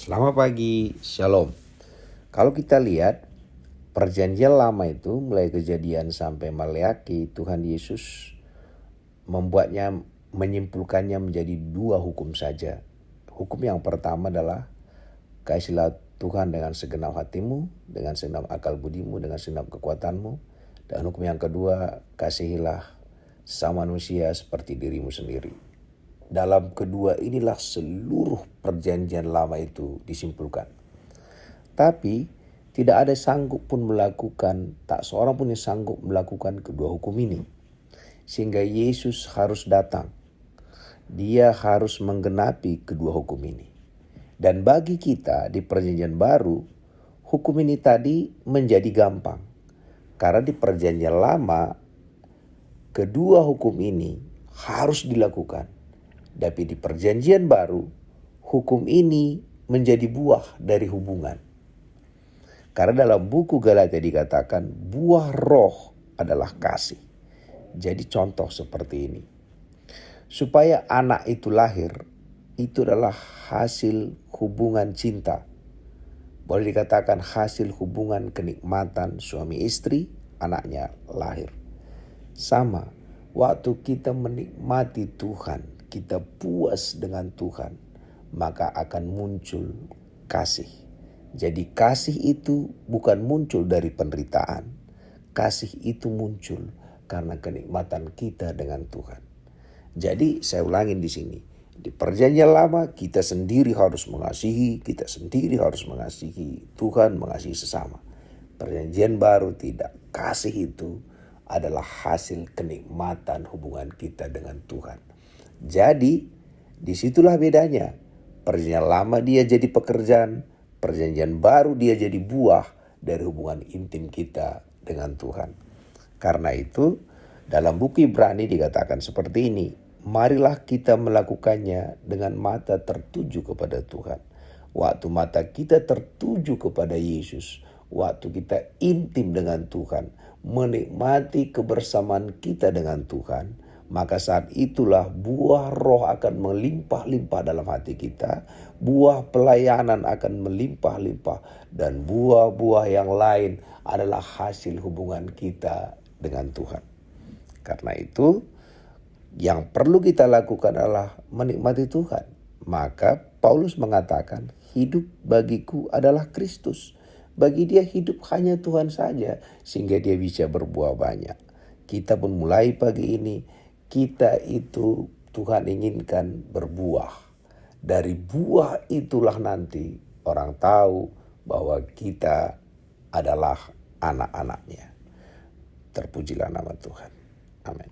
Selamat pagi, Shalom. Kalau kita lihat perjanjian lama itu mulai Kejadian sampai Maleakhi, Tuhan Yesus menyimpulkannya menjadi dua hukum saja. Hukum yang pertama adalah kasihlah Tuhan dengan segenap hatimu, dengan segenap akal budimu, dengan segenap kekuatanmu. Dan hukum yang kedua, kasihilah sama manusia seperti dirimu sendiri. Dalam kedua inilah seluruh perjanjian lama itu disimpulkan. Tapi tidak ada sanggup pun melakukan, tak seorang pun yang sanggup melakukan kedua hukum ini. Sehingga Yesus harus datang. Dia harus menggenapi kedua hukum ini. Dan bagi kita di perjanjian baru, hukum ini tadi menjadi gampang. Karena di perjanjian lama, kedua hukum ini harus dilakukan. Tapi di perjanjian baru, hukum ini menjadi buah dari hubungan. Karena dalam buku Galatia dikatakan buah roh adalah kasih. Jadi contoh seperti ini. Supaya anak itu lahir, itu adalah hasil hubungan cinta. Boleh dikatakan hasil hubungan kenikmatan suami istri, anaknya lahir. Sama, waktu kita menikmati Tuhan, kita puas dengan Tuhan, maka akan muncul kasih. Jadi kasih itu bukan muncul dari penderitaan. Kasih itu muncul karena kenikmatan kita dengan Tuhan. Jadi saya ulangin di sini. Di perjanjian lama kita sendiri harus mengasihi, kita sendiri harus mengasihi Tuhan, mengasihi sesama. Perjanjian baru tidak. Kasih itu adalah hasil kenikmatan hubungan kita dengan Tuhan. Jadi disitulah bedanya. Perjanjian lama dia jadi pekerjaan, perjanjian baru dia jadi buah dari hubungan intim kita dengan Tuhan. Karena itu dalam buku Ibrani dikatakan seperti ini. Marilah kita melakukannya dengan mata tertuju kepada Tuhan. Waktu mata kita tertuju kepada Yesus, waktu kita intim dengan Tuhan, menikmati kebersamaan kita dengan Tuhan, maka saat itulah buah roh akan melimpah-limpah dalam hati kita. Buah pelayanan akan melimpah-limpah. Dan buah-buah yang lain adalah hasil hubungan kita dengan Tuhan. Karena itu yang perlu kita lakukan adalah menikmati Tuhan. Maka Paulus mengatakan hidup bagiku adalah Kristus. Bagi dia hidup hanya Tuhan saja sehingga dia bisa berbuah banyak. Kita pun mulai pagi ini. Kita itu Tuhan inginkan berbuah. Dari buah itulah nanti orang tahu bahwa kita adalah anak-anaknya. Terpujilah nama Tuhan. Amin.